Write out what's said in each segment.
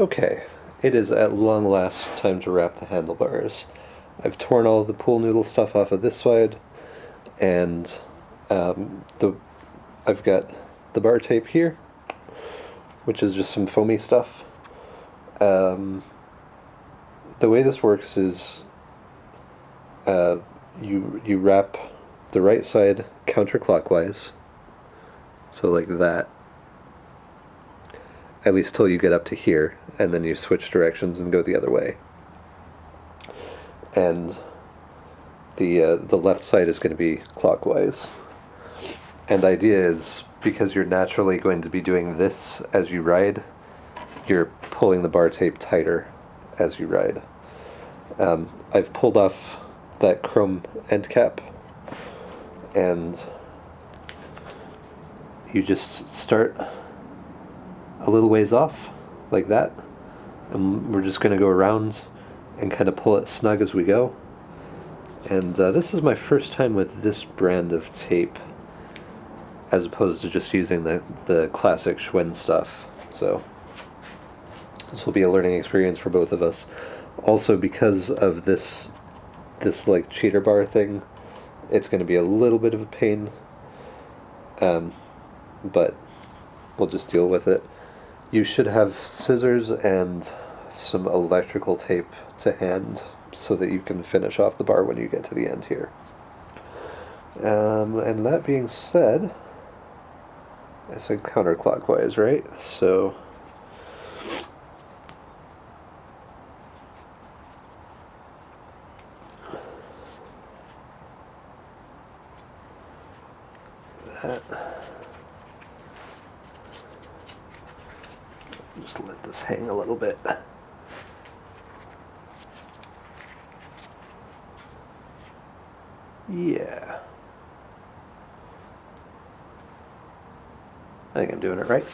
Okay, it is at long last time to wrap the handlebars. I've torn all the pool noodle stuff off of this side, and the I've got the bar tape here, which is just some foamy stuff. The way this works is you wrap the right side counterclockwise, so like that, at least till you get up to here, and then you switch directions and go the other way. And the left side is going to be clockwise. And the idea is, because you're naturally going to be doing this as you ride, you're pulling the bar tape tighter as you ride. I've pulled off that chrome end cap, and you just start a little ways off, like that, and we're just going to go around and kind of pull it snug as we go. And this is my first time with this brand of tape, as opposed to just using the classic Schwinn stuff, so this will be a learning experience for both of us. Also, because of this like cheater bar thing, it's going to be a little bit of a pain, but we'll just deal with it. You should have scissors and some electrical tape to hand so that you can finish off the bar when you get to the end here. And that being said, I said counterclockwise, right? So that. Just let this hang a little bit. Yeah. I think I'm doing it right.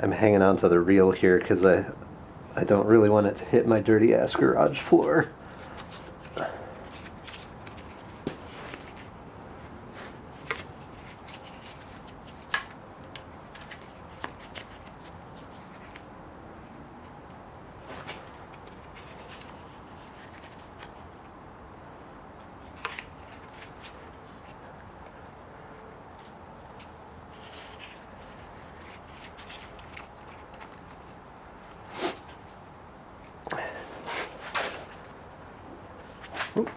I'm hanging on to the reel here because I don't really want it to hit my dirty ass garage floor. Ooh.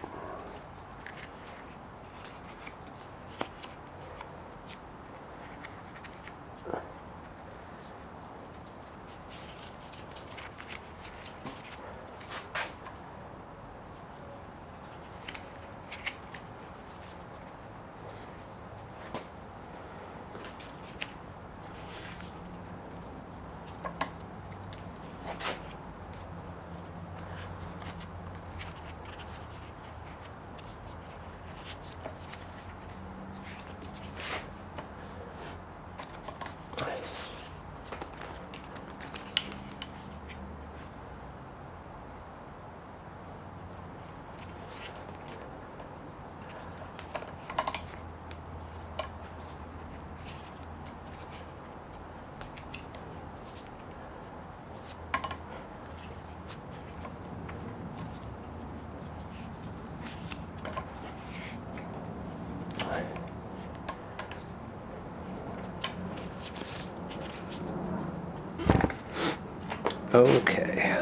Okay,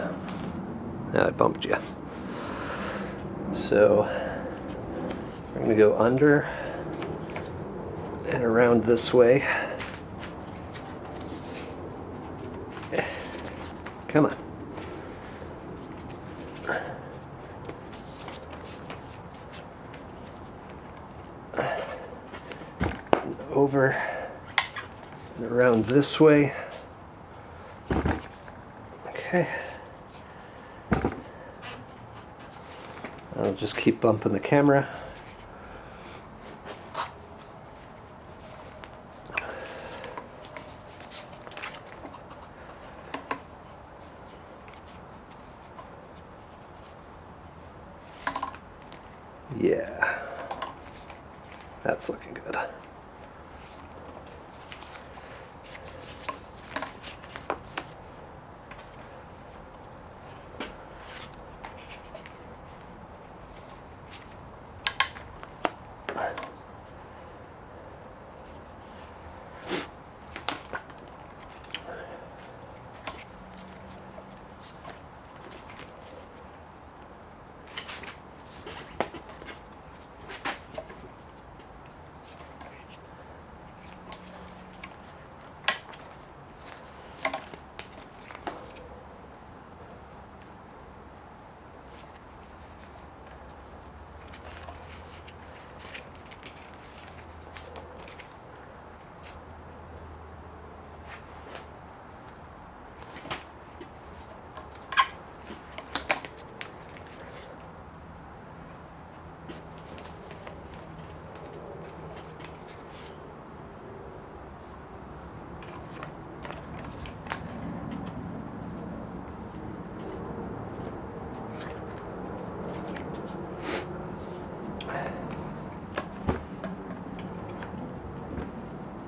now I bumped you. So I'm going to go under and around this way. Come on. And over and around this way. Okay. I'll just keep bumping the camera. Yeah, that's looking good.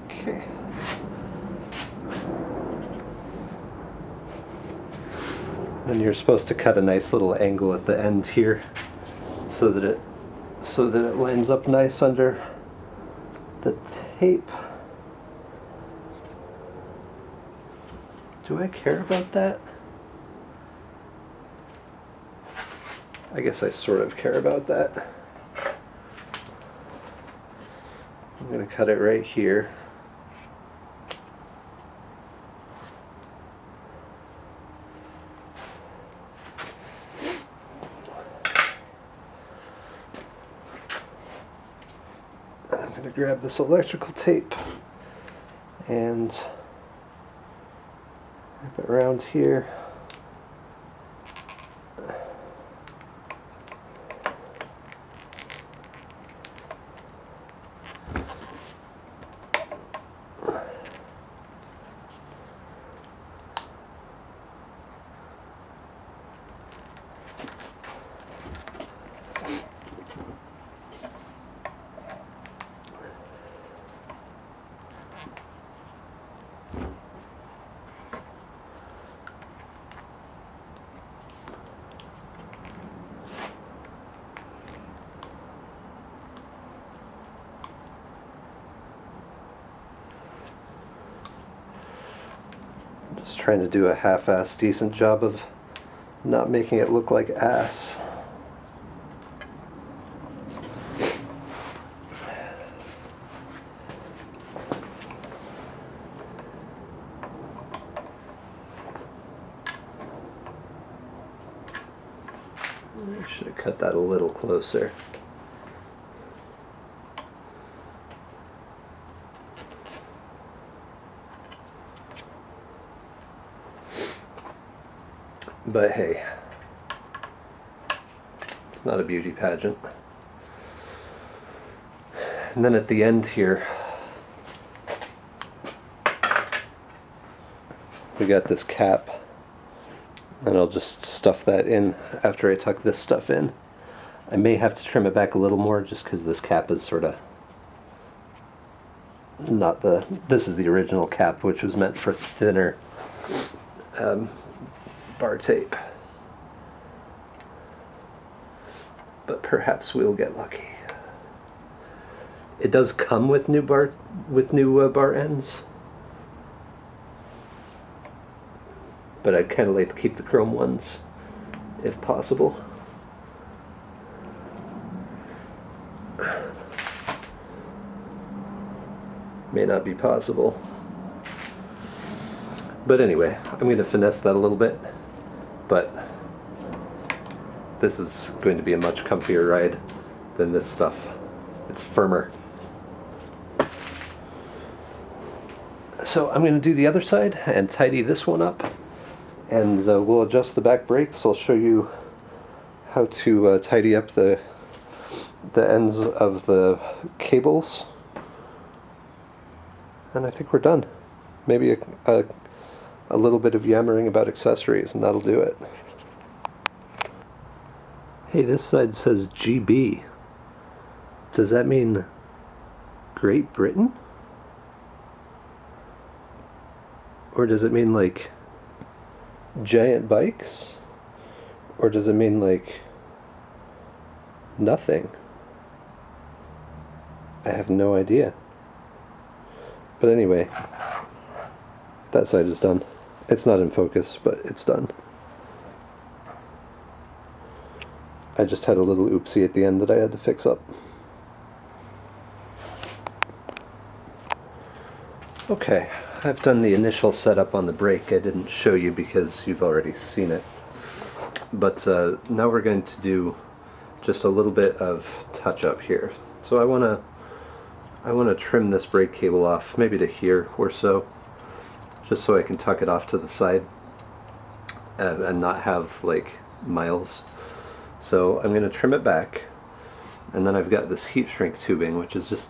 Okay. Then you're supposed to cut a nice little angle at the end here so that it lines up nice under the tape. Do I care about that? I guess I sort of care about that. I'm going to cut it right here. I'm going to grab this electrical tape and wrap it around here. Just trying to do a half-ass decent job of not making it look like ass. I should have cut that a little closer. But hey, it's not a beauty pageant. And then at the end here, we got this cap, and I'll just stuff that in after I tuck this stuff in. I may have to trim it back a little more just because this cap is sort of not the, this is the original cap, which was meant for thinner bar tape. But perhaps we'll get lucky. It does come with new bar ends, but I'd kind of like to keep the chrome ones if possible. May not be possible. But anyway, I'm going to finesse that a little bit, but this is going to be a much comfier ride than this stuff. It's firmer. So I'm going to do the other side and tidy this one up, And we'll adjust the back brakes. I'll show you how to tidy up the ends of the cables. And I think we're done. Maybe a little bit of yammering about accessories, and that'll do it. Hey, this side says GB. Does that mean Great Britain? Or does it mean like giant bikes? Or does it mean like nothing? I have no idea. But anyway, that side is done. It's not in focus, but it's done. I just had a little oopsie at the end that I had to fix up. Okay, I've done the initial setup on the brake. I didn't show you because you've already seen it. But now we're going to do just a little bit of touch-up here. So I want to trim this brake cable off, maybe to here or so, just so I can tuck it off to the side and not have like miles. So I'm going to trim it back, and then I've got this heat shrink tubing, which is just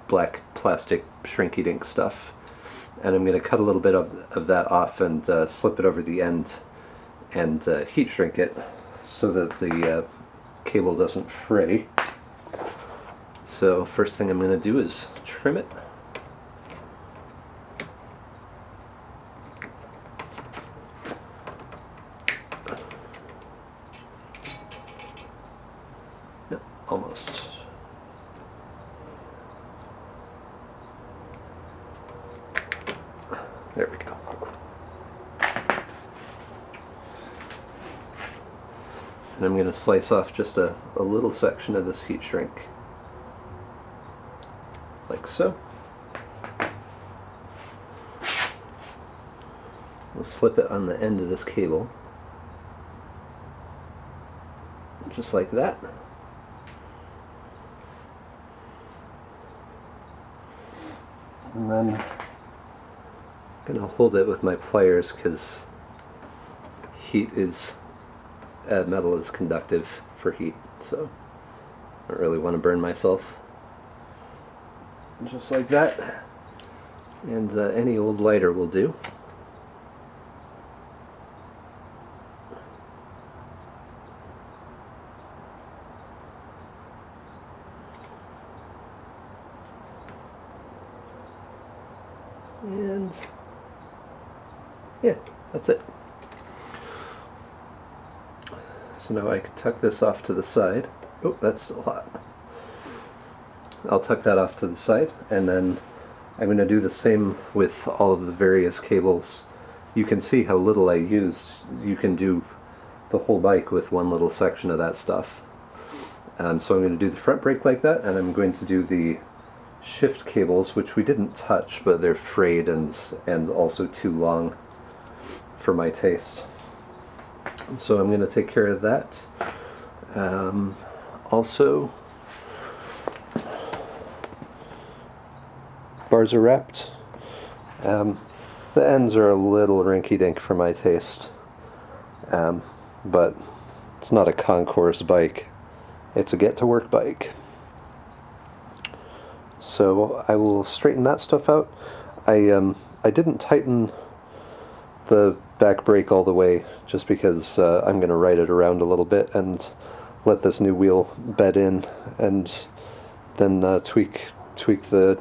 black plastic shrinky dink stuff, and I'm going to cut a little bit of that off and slip it over the end and heat shrink it so that the cable doesn't fray. So first thing I'm going to do is trim it. No, almost. There we go. And I'm going to slice off just a little section of this heat shrink, like so. We'll slip it on the end of this cable, just like that. And then I'm going to hold it with my pliers because metal is conductive for heat, so I don't really want to burn myself. Just like that. And any old lighter will do. And yeah, that's it. So now I can tuck this off to the side. Oh, that's still hot. I'll tuck that off to the side, and then I'm going to do the same with all of the various cables. You can see how little I use. You can do the whole bike with one little section of that stuff. So I'm going to do the front brake like that, and I'm going to do the shift cables, which we didn't touch, but they're frayed and also too long for my taste. So I'm going to take care of that. Also, bars are wrapped. The ends are a little rinky-dink for my taste, but it's not a concourse bike. It's a get-to-work bike. So I will straighten that stuff out. I didn't tighten the back brake all the way just because I'm going to ride it around a little bit and let this new wheel bed in, and then tweak the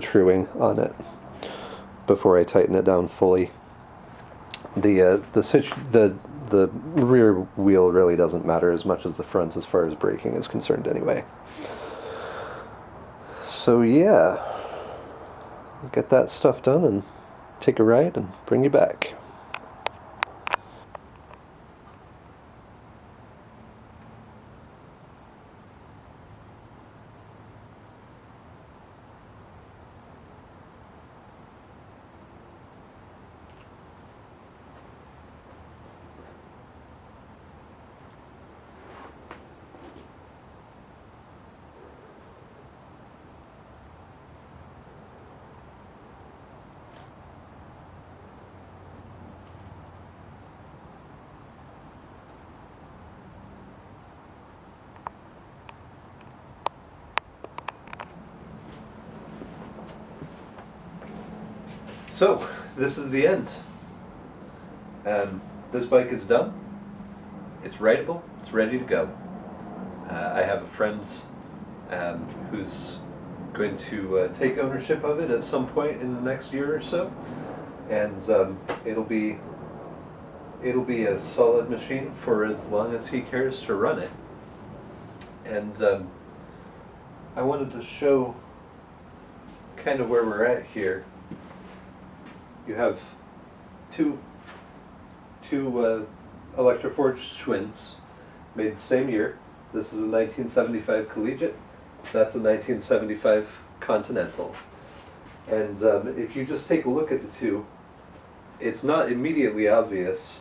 truing on it before I tighten it down fully. The rear wheel really doesn't matter as much as the front as far as braking is concerned anyway. So yeah, get that stuff done and take a ride and bring you back. So, this is the end. This bike is done. It's rideable. It's ready to go. I have a friend who's going to take ownership of it at some point in the next year or so, and it'll be a solid machine for as long as he cares to run it. And I wanted to show kind of where we're at here. You have two electroforged Schwinns made the same year. This is a 1975 Collegiate. That's a 1975 Continental. And if you just take a look at the two, it's not immediately obvious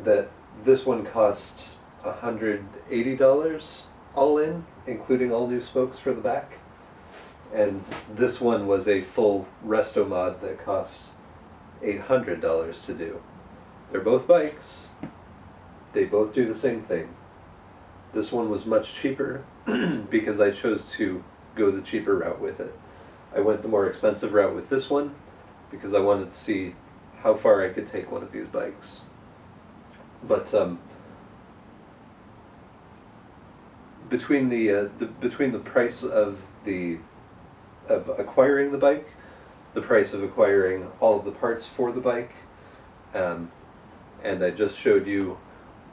that this one cost $180 all in, including all new spokes for the back. And this one was a full resto mod that cost $800 to do. They're both bikes. They both do the same thing. This one was much cheaper because I chose to go the cheaper route with it. I went the more expensive route with this one because I wanted to see how far I could take one of these bikes. But between the price of acquiring the bike, the price of acquiring all of the parts for the bike, and I just showed you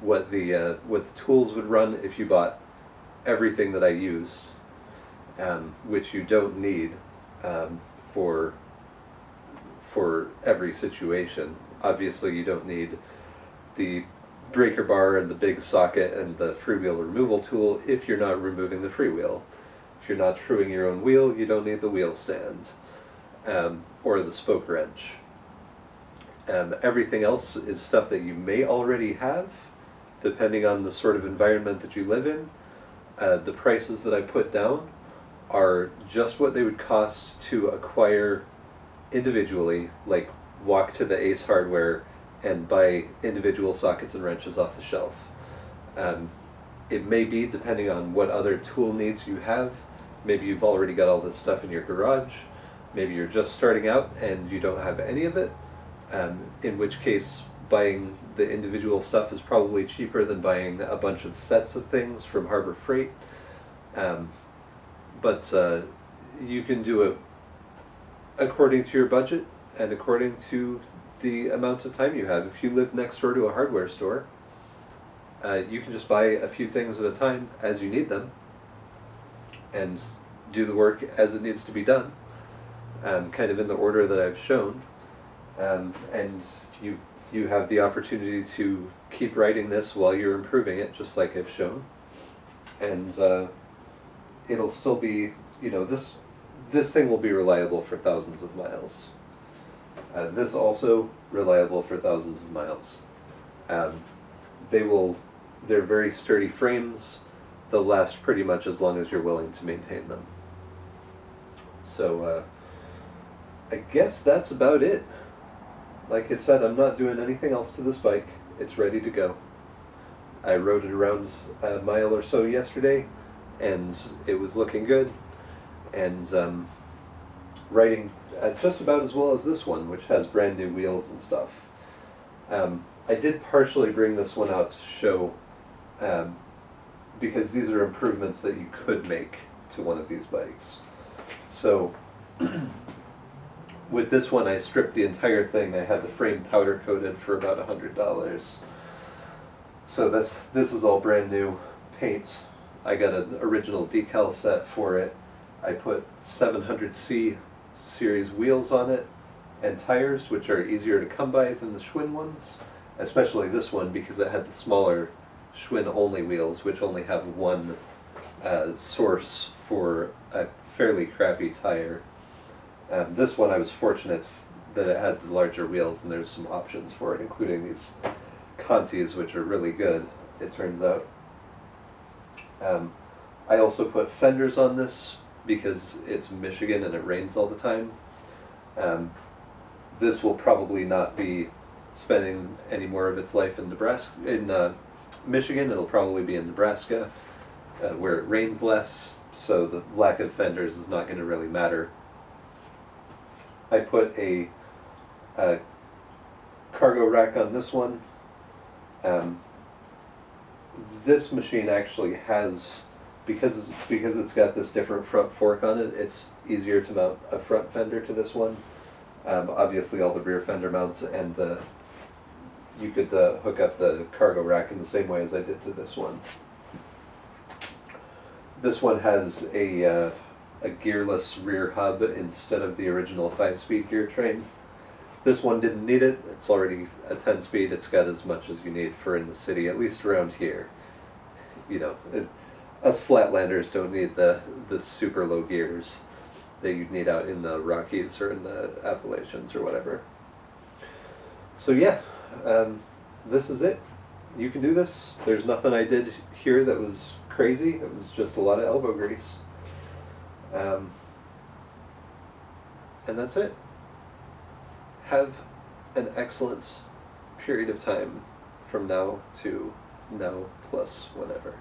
what the tools would run if you bought everything that I used, which you don't need for every situation. Obviously, you don't need the breaker bar and the big socket and the freewheel removal tool if you're not removing the freewheel. If you're not truing your own wheel, you don't need the wheel stand or the spoke wrench. Everything else is stuff that you may already have, depending on the sort of environment that you live in. The prices that I put down are just what they would cost to acquire individually, like walk to the Ace Hardware and buy individual sockets and wrenches off the shelf. It may be, depending on what other tool needs you have, maybe you've already got all this stuff in your garage, maybe you're just starting out and you don't have any of it, in which case buying the individual stuff is probably cheaper than buying a bunch of sets of things from Harbor Freight. But you can do it according to your budget and according to the amount of time you have. If you live next door to a hardware store, you can just buy a few things at a time as you need them and do the work as it needs to be done, kind of in the order that I've shown. And you have the opportunity to keep writing this while you're improving it, just like I've shown. And it'll still be, this thing will be reliable for thousands of miles. This also reliable for thousands of miles. They're very sturdy frames. They'll last pretty much as long as you're willing to maintain them. So I guess that's about it. Like I said, I'm not doing anything else to this bike. It's ready to go. I rode it around a mile or so yesterday, and it was looking good, and riding just about as well as this one, which has brand new wheels and stuff. I did partially bring this one out to show, because these are improvements that you could make to one of these bikes. So with this one, I stripped the entire thing. I had the frame powder coated for about $100. So this is all brand new paint. I got an original decal set for it. I put 700C series wheels on it and tires, which are easier to come by than the Schwinn ones, especially this one because it had the smaller Schwinn only wheels, which only have one source for a fairly crappy tire. This one I was fortunate that it had the larger wheels, and there's some options for it, including these Contis, which are really good, it turns out. I also put fenders on this because it's Michigan and it rains all the time. This will probably not be spending any more of its life in Michigan. It'll probably be in Nebraska, where it rains less, so the lack of fenders is not going to really matter. I put a Cargo rack on this one. Um, this machine actually has, because it's got this different front fork on it, it's easier to mount a front fender to this one. Obviously all the rear fender mounts and you could hook up the cargo rack in the same way as I did to this one. This one has a gearless rear hub instead of the original 5-speed gear train. This one didn't need it. It's already a 10-speed. It's got as much as you need for in the city, at least around here. You know, us flatlanders don't need the super low gears that you'd need out in the Rockies or in the Appalachians or whatever. So yeah, this is it. You can do this. There's nothing I did here that was crazy. It was just a lot of elbow grease. And that's it. Have an excellent period of time from now to now plus whatever.